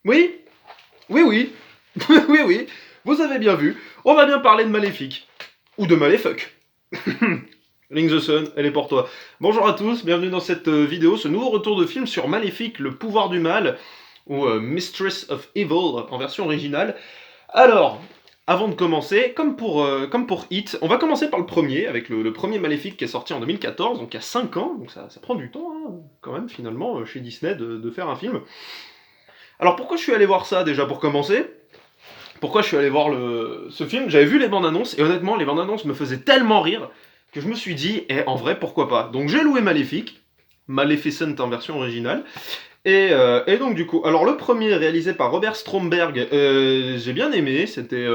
Oui, oui, oui, oui, oui, vous avez bien vu, on va bien parler de Maléfique. Ou de Maléfuck. Ring the Sun, elle est pour toi. Bonjour à tous, bienvenue dans cette vidéo, ce nouveau retour de film sur Maléfique, le pouvoir du mal, ou Mistress of Evil en version originale. Alors, avant de commencer, comme pour Hit, on va commencer par le premier, avec le premier Maléfique qui est sorti en 2014, donc il y a 5 ans, donc ça prend du temps, hein, quand même, finalement, chez Disney, de faire un film. Alors pourquoi je suis allé voir ça, déjà, pour commencer? Pourquoi je suis allé voir ce film? J'avais vu les bandes annonces, et honnêtement, les bandes annonces me faisaient tellement rire, que je me suis dit, en vrai, pourquoi pas? Donc j'ai loué Maléfique, Maleficent en version originale, et donc du coup, alors le premier réalisé par Robert Stromberg, j'ai bien aimé, c'était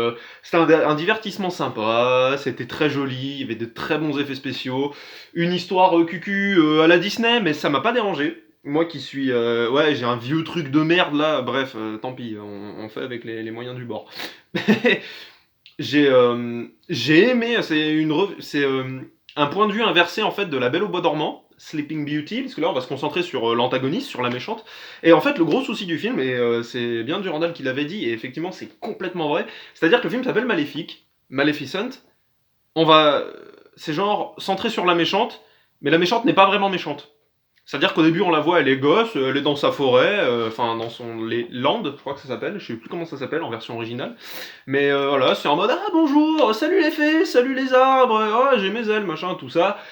un divertissement sympa, c'était très joli, il y avait de très bons effets spéciaux, une histoire cucu à la Disney, mais ça m'a pas dérangé. Moi qui suis... ouais, j'ai un vieux truc de merde là, bref, tant pis, on fait avec les moyens du bord. J'ai aimé, c'est un point de vue inversé en fait de La Belle au bois dormant, Sleeping Beauty, parce que là on va se concentrer sur l'antagoniste, sur la méchante. Et en fait le gros souci du film, et c'est bien Durandal qui l'avait dit, et effectivement c'est complètement vrai, c'est-à-dire que le film s'appelle Maléfique, Maleficent, on va... c'est genre centré sur la méchante, mais la méchante n'est pas vraiment méchante. C'est-à-dire qu'au début, on la voit, elle est gosse, elle est dans sa forêt, enfin dans son les landes, je crois que ça s'appelle, je sais plus comment ça s'appelle en version originale. Mais voilà, c'est en mode ah bonjour, salut les fées, salut les arbres, oh, j'ai mes ailes, machin, tout ça.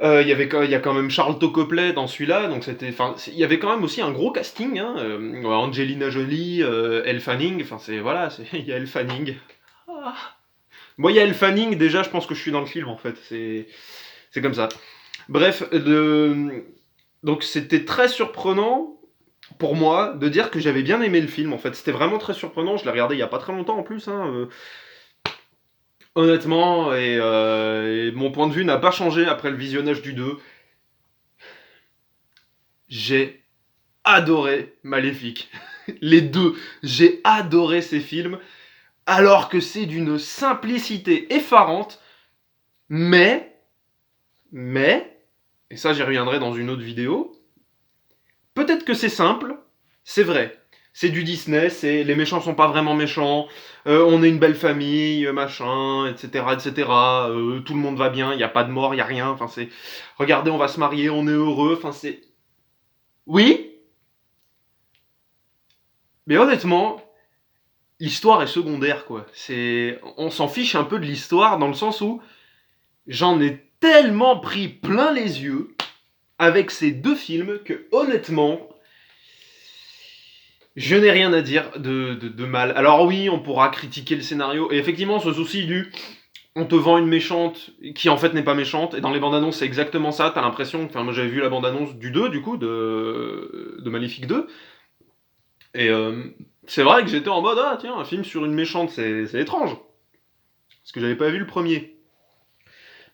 Il y a quand même Charles Copley dans celui-là, donc c'était, enfin, il y avait quand même aussi un gros casting, hein, Angelina Jolie, Elle Fanning, enfin c'est voilà, il y a Elle Fanning. Ah. Moi, il y a Elle Fanning, déjà, je pense que je suis dans le film en fait, c'est comme ça. Bref, donc c'était très surprenant pour moi de dire que j'avais bien aimé le film en fait. C'était vraiment très surprenant, je l'ai regardé il y a pas très longtemps en plus, hein, honnêtement, et mon point de vue n'a pas changé après le visionnage du 2. J'ai adoré Maléfique. Les deux, j'ai adoré ces films, alors que c'est d'une simplicité effarante, mais, et ça j'y reviendrai dans une autre vidéo, peut-être que c'est simple, c'est vrai. C'est du Disney, c'est les méchants sont pas vraiment méchants, on est une belle famille, machin, etc., etc. Tout le monde va bien, il y a pas de mort, il y a rien. Enfin c'est, regardez, on va se marier, on est heureux. Enfin c'est, oui, mais honnêtement, l'histoire est secondaire quoi. C'est, on s'en fiche un peu de l'histoire dans le sens où j'en ai tellement pris plein les yeux avec ces deux films que honnêtement, je n'ai rien à dire de mal. Alors oui, on pourra critiquer le scénario. Et effectivement, ce souci du... On te vend une méchante qui en fait n'est pas méchante. Et dans les bandes annonces, c'est exactement ça. T'as l'impression... Enfin, moi j'avais vu la bande annonce du 2, du coup, de Maléfique 2. Et c'est vrai que j'étais en mode, ah tiens, un film sur une méchante, c'est étrange. Parce que j'avais pas vu le premier.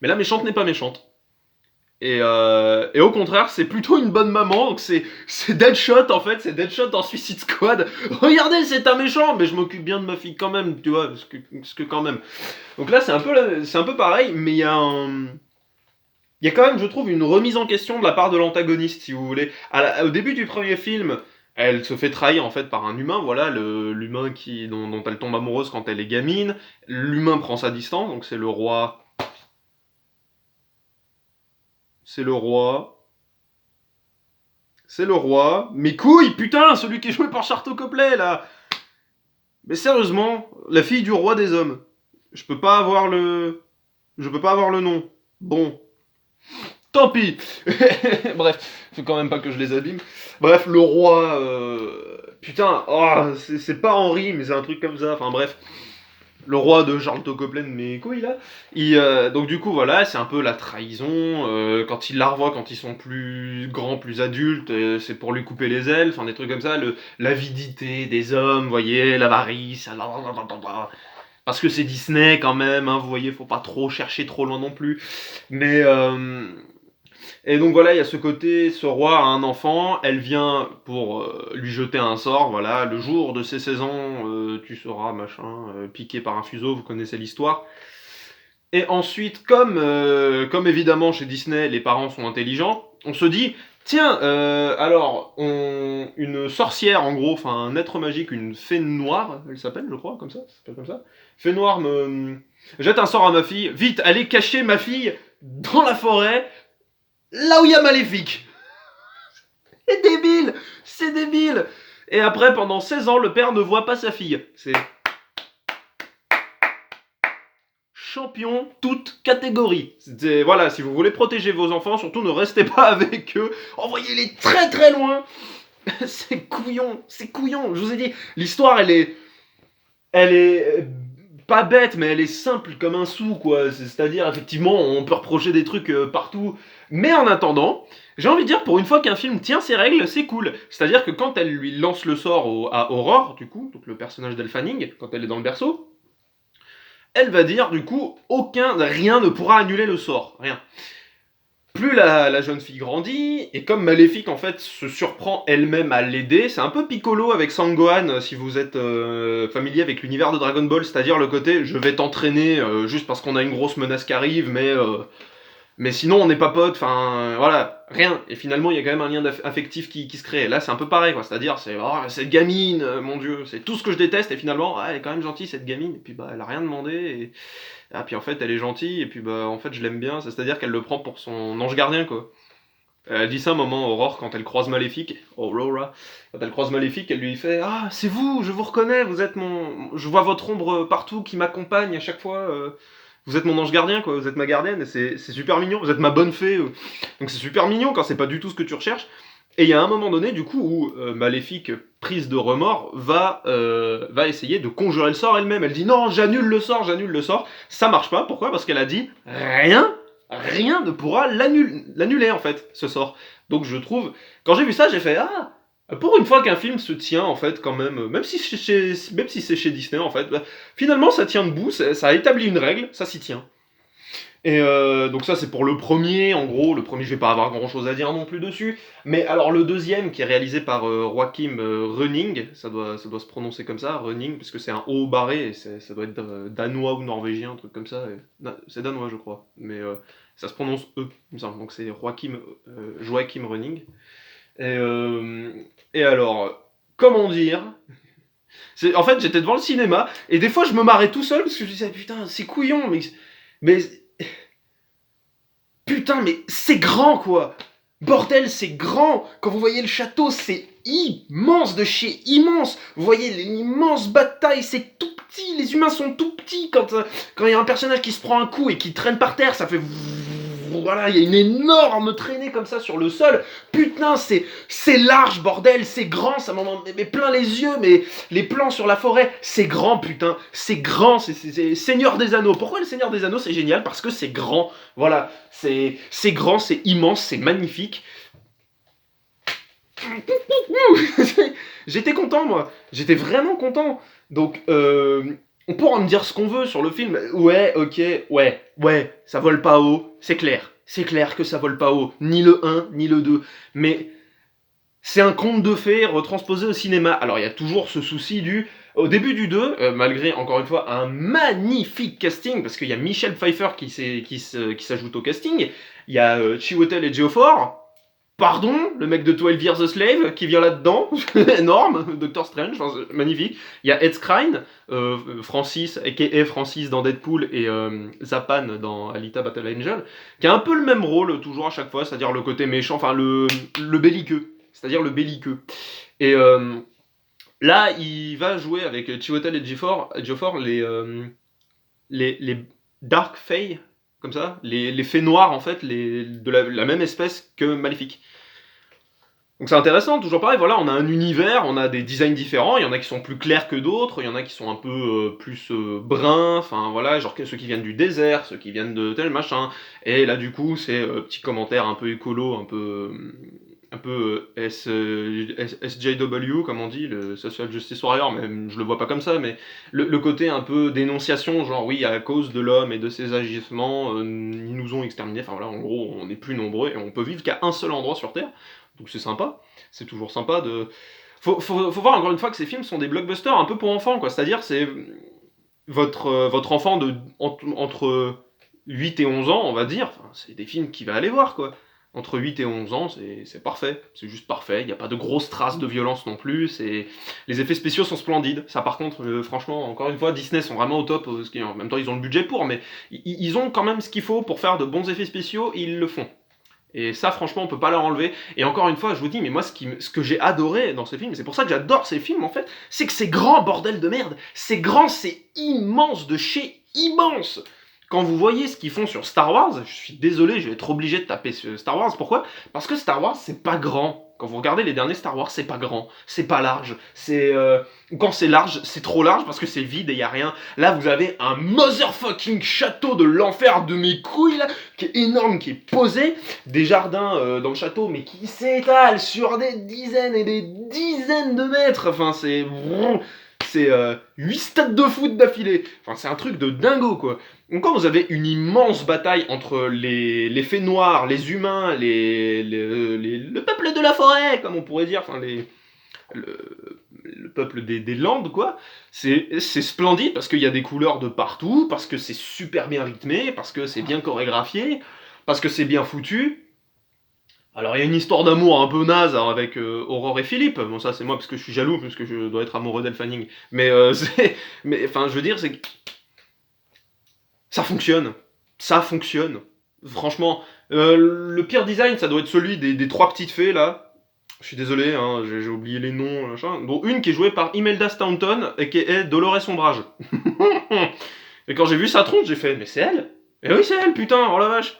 Mais la méchante n'est pas méchante. Et au contraire, c'est plutôt une bonne maman, donc c'est Deadshot en fait, c'est Deadshot dans Suicide Squad. Regardez, c'est un méchant, mais je m'occupe bien de ma fille quand même, tu vois, parce que quand même. Donc là, c'est un peu pareil, mais il y a quand même, je trouve, une remise en question de la part de l'antagoniste, si vous voulez. Au début du premier film, elle se fait trahir en fait par un humain, voilà, l'humain dont elle tombe amoureuse quand elle est gamine. L'humain prend sa distance, donc c'est le roi. C'est le roi. C'est le roi. Mes couilles, putain, celui qui est joué par Charles Copley, là. Mais sérieusement, la fille du roi des hommes. Je peux pas avoir le... Je peux pas avoir le nom. Bon. Tant pis. Bref, faut quand même pas que je les abîme. Bref, le roi... Putain, oh, c'est pas Henri, mais c'est un truc comme ça. Enfin bref. Le roi de Charles Copley de mes couilles là. Donc du coup voilà, c'est un peu la trahison. Quand il la revoit, quand ils sont plus grands, plus adultes, c'est pour lui couper les ailes, enfin des trucs comme ça. L'avidité des hommes, vous voyez, l'avarice, parce que c'est Disney quand même, hein, vous voyez, faut pas trop chercher trop loin non plus. Mais et donc voilà, il y a ce côté, ce roi a un enfant, elle vient pour lui jeter un sort, voilà, le jour de ses 16 ans, tu seras, machin, piqué par un fuseau, vous connaissez l'histoire. Et ensuite, comme évidemment chez Disney, les parents sont intelligents, on se dit, Tiens, alors, une sorcière, en gros, enfin, un être magique, une fée noire, elle s'appelle, je crois, comme ça s'appelle comme ça. Fée noire me jette un sort à ma fille. Vite, allez cacher ma fille dans la forêt, là où il y a Maléfique. C'est débile, c'est débile. Et après, pendant 16 ans, le père ne voit pas sa fille. C'est champion toute catégorie. Voilà, si vous voulez protéger vos enfants, surtout ne restez pas avec eux. Envoyez-les très très loin. C'est couillon, c'est couillon. Je vous ai dit, l'histoire, elle est pas bête, mais elle est simple comme un sou, quoi. C'est-à-dire, effectivement, on peut reprocher des trucs partout. Mais en attendant, j'ai envie de dire, pour une fois qu'un film tient ses règles, c'est cool. C'est-à-dire que quand elle lui lance le sort à Aurore, du coup, donc le personnage d'Elle Fanning, quand elle est dans le berceau, elle va dire, du coup, rien ne pourra annuler le sort. Rien. Plus la jeune fille grandit, et comme Maléfique en fait se surprend elle-même à l'aider, c'est un peu Piccolo avec Sangohan si vous êtes familier avec l'univers de Dragon Ball, c'est-à-dire le côté je vais t'entraîner juste parce qu'on a une grosse menace qui arrive, mais sinon on n'est pas potes, enfin voilà, rien. Et finalement il y a quand même un lien affectif qui se crée. Là c'est un peu pareil, quoi. C'est-à-dire c'est oh, cette gamine, mon dieu, c'est tout ce que je déteste, et finalement elle est quand même gentille cette gamine, et puis bah elle a rien demandé, et ah, puis en fait, elle est gentille, et puis bah en fait, je l'aime bien, c'est-à-dire qu'elle le prend pour son ange gardien, quoi. Elle dit ça un moment, Aurore, quand elle croise Maléfique, Aurora, quand elle croise Maléfique, elle lui fait ah, c'est vous, je vous reconnais, vous êtes je vois votre ombre partout qui m'accompagne à chaque fois, vous êtes mon ange gardien, quoi, vous êtes ma gardienne, et c'est super mignon, vous êtes ma bonne fée, donc c'est super mignon quand c'est pas du tout ce que tu recherches. Et il y a un moment donné, du coup, où Maléfique, prise de remords, va essayer de conjurer le sort elle-même. Elle dit non, j'annule le sort, j'annule le sort. Ça marche pas, pourquoi? Parce qu'elle a dit rien ne pourra l'annuler en fait, ce sort. Donc je trouve, quand j'ai vu ça, j'ai fait ah, pour une fois qu'un film se tient en fait quand même, même si c'est chez Disney en fait, bah, finalement ça tient debout, ça a établi une règle, ça s'y tient. Et donc ça c'est pour le premier, en gros, le premier je vais pas avoir grand chose à dire non plus dessus, mais alors le deuxième qui est réalisé par Joachim Rønning, ça doit se prononcer comme ça, Rønning, parce que c'est un O barré, et ça doit être danois ou norvégien, un truc comme ça, c'est danois je crois, mais ça se prononce E, il me semble, donc c'est Joachim Rønning. Et, et alors, comment dire, en fait j'étais devant le cinéma, et des fois je me marrais tout seul, parce que je disais putain c'est couillon, mais putain, mais c'est grand, quoi. Bordel, c'est grand. Quand vous voyez le château, c'est immense de chez immense. Vous voyez l'immense bataille, c'est tout petit. Les humains sont tout petits. Quand il y a un personnage qui se prend un coup et qui traîne par terre, ça fait... Voilà, il y a une énorme traînée comme ça sur le sol. Putain, c'est large, bordel, c'est grand, ça m'en met plein les yeux, mais les plans sur la forêt, c'est grand, putain, c'est grand, c'est Seigneur des Anneaux. Pourquoi le Seigneur des Anneaux, c'est génial? Parce que c'est grand, voilà, c'est grand, c'est immense, c'est magnifique. J'étais content, moi, j'étais vraiment content. Donc, on pourra me dire ce qu'on veut sur le film. Ouais, ok, ouais, ça vole pas haut, c'est clair. C'est clair que ça vole pas haut, ni le 1, ni le 2. Mais c'est un conte de fées retransposé au cinéma. Alors il y a toujours ce souci au début du 2, malgré encore une fois un magnifique casting, parce qu'il y a Michelle Pfeiffer qui s'ajoute au casting, il y a Chiwetel Ejiofor, pardon, le mec de 12 Years a Slave qui vient là-dedans, énorme, Doctor Strange, enfin, magnifique. Il y a Ed Skrein, Francis, aka Francis dans Deadpool, et Zapan dans Alita Battle Angel, qui a un peu le même rôle toujours à chaque fois, c'est-à-dire le côté méchant, enfin le belliqueux, c'est-à-dire le belliqueux. Et là, il va jouer avec Chiwetel Ejiofor les Dark Fae, comme ça, les fées noires en fait, de la même espèce que Maléfique. Donc c'est intéressant, toujours pareil, voilà, on a un univers, on a des designs différents, il y en a qui sont plus clairs que d'autres, il y en a qui sont un peu plus bruns, enfin voilà, genre ceux qui viennent du désert, ceux qui viennent de tel machin, et là du coup c'est petit commentaire un peu écolo, un peu SJW, comme on dit, le Social Justice Warrior, mais je le vois pas comme ça, mais le côté un peu dénonciation, genre oui, à cause de l'homme et de ses agissements, ils nous ont exterminés, enfin voilà, en gros, on est plus nombreux et on peut vivre qu'à un seul endroit sur Terre, donc c'est sympa, c'est toujours sympa de... Faut voir encore une fois que ces films sont des blockbusters un peu pour enfants, quoi, c'est-à-dire c'est votre enfant entre 8 et 11 ans, on va dire, c'est des films qu'il va aller voir, quoi. entre 8 et 11 ans, c'est parfait, c'est juste parfait, il n'y a pas de grosses traces de violence non plus, les effets spéciaux sont splendides, ça par contre, franchement, encore une fois, Disney sont vraiment au top, parce qu'en même temps ils ont le budget pour, mais ils ont quand même ce qu'il faut pour faire de bons effets spéciaux, et ils le font. Et ça, franchement, on peut pas leur enlever. Et encore une fois, je vous dis, mais moi, ce que j'ai adoré dans ces films, et c'est pour ça que j'adore ces films, en fait, c'est que c'est grand, bordel de merde. C'est grand, c'est immense, de chez immense. Quand vous voyez ce qu'ils font sur Star Wars, je suis désolé, je vais être obligé de taper sur Star Wars. Pourquoi ? Parce que Star Wars, c'est pas grand. Quand vous regardez les derniers Star Wars, c'est pas grand, c'est pas large. Quand c'est large, c'est trop large parce que c'est vide et y a rien. Là, vous avez un motherfucking château de l'enfer de mes couilles, là, qui est énorme, qui est posé. Des jardins dans le château, mais qui s'étalent sur des dizaines et des dizaines de mètres. Enfin, c'est 8 stades de foot d'affilée. Enfin, c'est un truc de dingo, quoi. Donc quand vous avez une immense bataille entre les fées noires, les humains, le peuple de la forêt, comme on pourrait dire, enfin le peuple des Landes, quoi, c'est splendide parce qu'il y a des couleurs de partout, parce que c'est super bien rythmé, parce que c'est bien chorégraphié, parce que c'est bien foutu. Alors il y a une histoire d'amour un peu naze avec Aurore et Philippe. Bon ça c'est moi parce que je suis jaloux, parce que je dois être amoureux d'Elle Fanning. Mais enfin je veux dire c'est que ça fonctionne. Ça fonctionne. Franchement, le pire design, ça doit être celui des trois petites fées, là. Je suis désolé, hein, j'ai oublié les noms, machin. Dont une qui est jouée par Imelda Staunton, et qui est Dolores Ombrage. Et quand j'ai vu sa tronche, j'ai fait, mais c'est elle. Et oui, c'est elle, putain, oh la vache.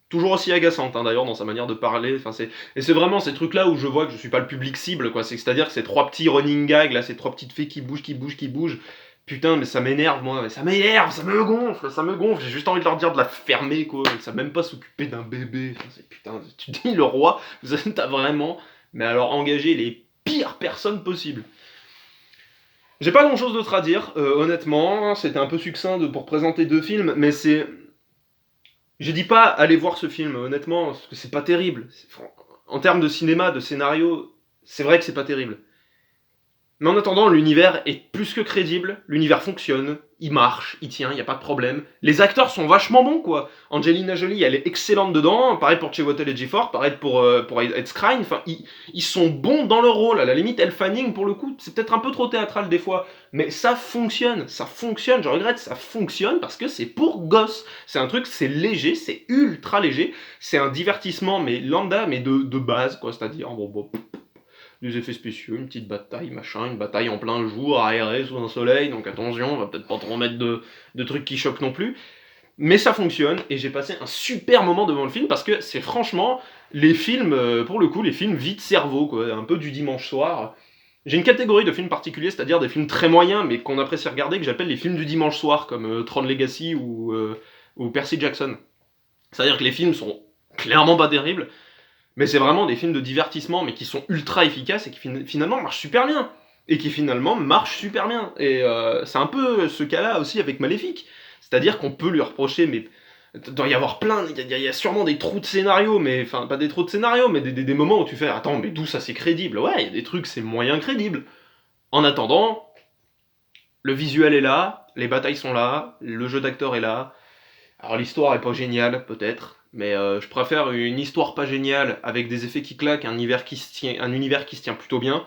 Toujours aussi agaçante, hein, d'ailleurs, dans sa manière de parler. Enfin, et c'est vraiment ces trucs-là où je vois que je suis pas le public cible, quoi. C'est-à-dire que ces trois petits running gags, là, ces trois petites fées qui bougent, qui bougent, qui bougent. Putain, mais ça m'énerve, moi. Mais ça m'énerve, ça me gonfle, ça me gonfle. J'ai juste envie de leur dire de la fermer, quoi. Ils savent même pas s'occuper d'un bébé. Enfin, putain, tu dis, le roi, t'as vraiment, mais alors, engagé les pires personnes possibles. J'ai pas grand-chose d'autre à dire, honnêtement. C'était un peu succinct pour présenter deux films, mais c'est... Je dis pas aller voir ce film, honnêtement, parce que c'est pas terrible. En termes de cinéma, de scénario, c'est vrai que c'est pas terrible. Mais en attendant, l'univers est plus que crédible, l'univers fonctionne, il marche, il tient, il n'y a pas de problème. Les acteurs sont vachement bons, quoi. Angelina Jolie, elle est excellente dedans, pareil pour Chiwetel Ejiofor, pareil pour Ed Skrein, enfin, ils sont bons dans leur rôle. À la limite, Elle Fanning, pour le coup, c'est peut-être un peu trop théâtral des fois, mais ça fonctionne, je regrette, ça fonctionne parce que c'est pour gosses. C'est un truc, c'est léger, c'est ultra léger, c'est un divertissement, mais lambda, mais de base, quoi, c'est-à-dire, bon, des effets spéciaux, une petite bataille, machin, une bataille en plein jour, aérée, sous un soleil, donc attention, on va peut-être pas trop mettre de trucs qui choquent non plus. Mais ça fonctionne, et j'ai passé un super moment devant le film, parce que c'est franchement les films, pour le coup, les films vide-cerveau, quoi, un peu du dimanche soir. J'ai une catégorie de films particuliers, c'est-à-dire des films très moyens, mais qu'on apprécie regarder, que j'appelle les films du dimanche soir, comme Tron Legacy ou Percy Jackson. C'est-à-dire que les films sont clairement pas terribles, mais c'est vraiment des films de divertissement, mais qui sont ultra efficaces et qui finalement marchent super bien. Et qui finalement marchent super bien. Et c'est un peu ce cas-là aussi avec Maléfique. C'est-à-dire qu'on peut lui reprocher, mais il doit y avoir plein, il y a sûrement des trous de scénario, mais enfin pas des trous de scénario, mais des moments où tu fais attends, mais d'où ça c'est crédible? Ouais, il y a des trucs c'est moyen crédible. En attendant, le visuel est là, les batailles sont là, le jeu d'acteur est là. Alors l'histoire est pas géniale, peut-être, mais je préfère une histoire pas géniale avec des effets qui claquent, un univers qui se tient plutôt bien,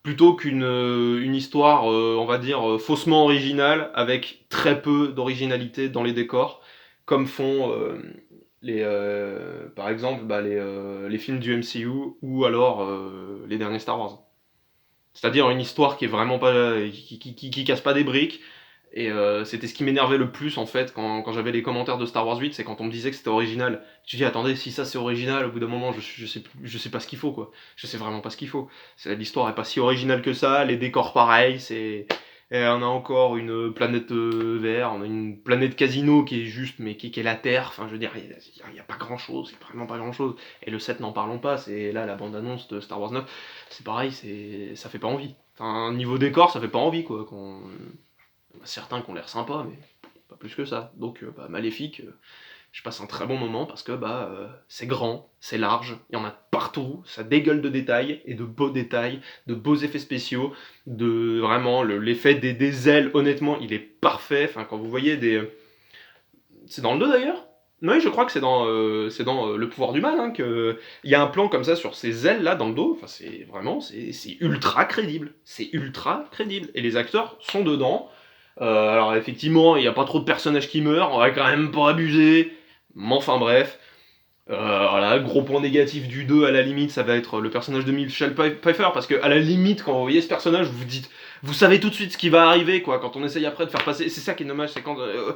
plutôt qu'une histoire, on va dire, faussement originale, avec très peu d'originalité dans les décors, comme font par exemple les films du MCU ou alors les derniers Star Wars. C'est-à-dire une histoire qui est vraiment pas, qui casse pas des briques, et c'était ce qui m'énervait le plus en fait quand j'avais les commentaires de Star Wars 8, c'est quand on me disait que c'était original. Tu dis attendez, si ça c'est original, au bout d'un moment je sais pas ce qu'il faut, quoi. Je sais vraiment pas ce qu'il faut. L'histoire est pas si originale que ça, les décors pareils, et on a encore une planète verte, on a une planète casino qui est juste, mais qui est la Terre, enfin je veux dire, il y a pas grand chose, c'est vraiment pas grand chose. Et le 7 n'en parlons pas, c'est là la bande annonce de Star Wars 9, c'est pareil, ça fait pas envie. Enfin, niveau décor, ça fait pas envie, quoi. Certains qui ont l'air sympas, mais pas plus que ça. Donc Maléfique, je passe un très bon moment parce que c'est grand, c'est large, il y en a partout, ça dégueule de détails, et de beaux détails, de beaux effets spéciaux, de vraiment l'effet des ailes, honnêtement, il est parfait. Enfin, quand vous voyez des... C'est dans le 2 d'ailleurs. Oui, je crois que c'est dans Le Pouvoir du Mal, hein, que il y a un plan comme ça sur ses ailes là dans le dos. Enfin, c'est vraiment, c'est ultra crédible. C'est ultra crédible. Et les acteurs sont dedans. Alors effectivement, il n'y a pas trop de personnages qui meurent. On va quand même pas abuser. Mais enfin bref. Voilà, gros point négatif du 2 à la limite, ça va être le personnage de Michelle Pfeiffer, parce que à la limite, quand vous voyez ce personnage, vous vous dites, vous savez tout de suite ce qui va arriver, quoi. Quand on essaye après de faire passer, c'est ça qui est dommage, c'est quand euh,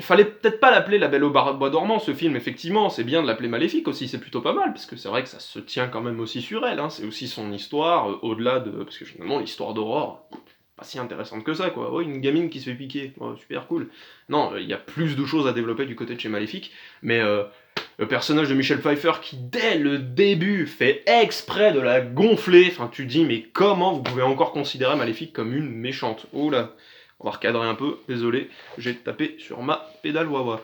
fallait peut-être pas l'appeler La Belle au Bois dormant, ce film, effectivement, c'est bien de l'appeler Maléfique aussi, c'est plutôt pas mal, parce que c'est vrai que ça se tient quand même aussi sur elle, hein. C'est aussi son histoire, au-delà de... Parce que finalement, l'histoire d'Aurore, pas si intéressante que ça, quoi. Ouais, une gamine qui se fait piquer, ouais, super cool. Non, il y a plus de choses à développer du côté de chez Maléfique, mais le personnage de Michelle Pfeiffer qui, dès le début, fait exprès de la gonfler, enfin, tu dis, mais comment vous pouvez encore considérer Maléfique comme une méchante? Oh là, on va recadrer un peu, désolé, j'ai tapé sur ma pédale Wawa.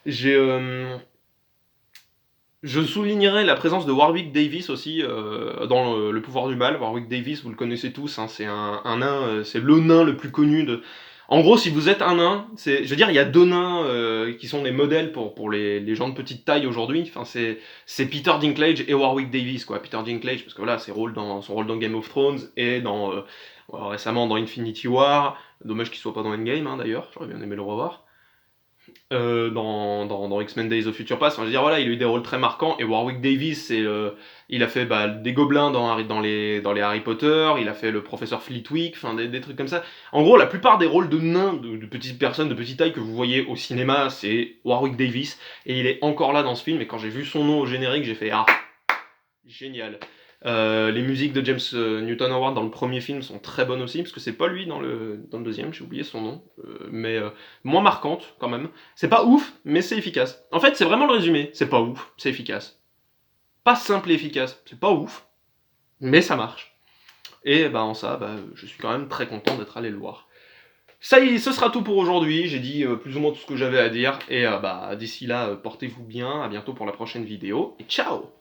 J'ai... Je soulignerai la présence de Warwick Davis aussi dans le Pouvoir du Mal. Warwick Davis, vous le connaissez tous, hein, c'est un nain, c'est le nain le plus connu de... En gros, si vous êtes un nain, je veux dire, il y a deux nains qui sont des modèles pour les gens de petite taille aujourd'hui. Enfin, c'est Peter Dinklage et Warwick Davis, quoi. Peter Dinklage, parce que voilà, son rôle dans Game of Thrones et récemment dans Infinity War. Dommage qu'il soit pas dans Endgame, hein, d'ailleurs, j'aurais bien aimé le revoir. Dans X-Men Days of Future Past. Enfin, je veux dire, voilà, il a eu des rôles très marquants. Et Warwick Davis, il a fait des gobelins dans les Harry Potter, il a fait le professeur Flitwick, enfin des trucs comme ça. En gros, la plupart des rôles de nains, de petites personnes de petite taille que vous voyez au cinéma, c'est Warwick Davis. Et il est encore là dans ce film. Et quand j'ai vu son nom au générique, j'ai fait ah, génial. Les musiques de James Newton Howard dans le premier film sont très bonnes aussi, parce que c'est pas lui dans le deuxième, j'ai oublié son nom, mais moins marquante quand même. C'est pas ouf, mais c'est efficace. En fait, c'est vraiment le résumé. C'est pas ouf, c'est efficace. Pas simple et efficace, c'est pas ouf, mais ça marche. Et en ça, je suis quand même très content d'être allé le voir. Ça y est, ce sera tout pour aujourd'hui. J'ai dit plus ou moins tout ce que j'avais à dire. Et d'ici là, portez-vous bien. À bientôt pour la prochaine vidéo. Et ciao!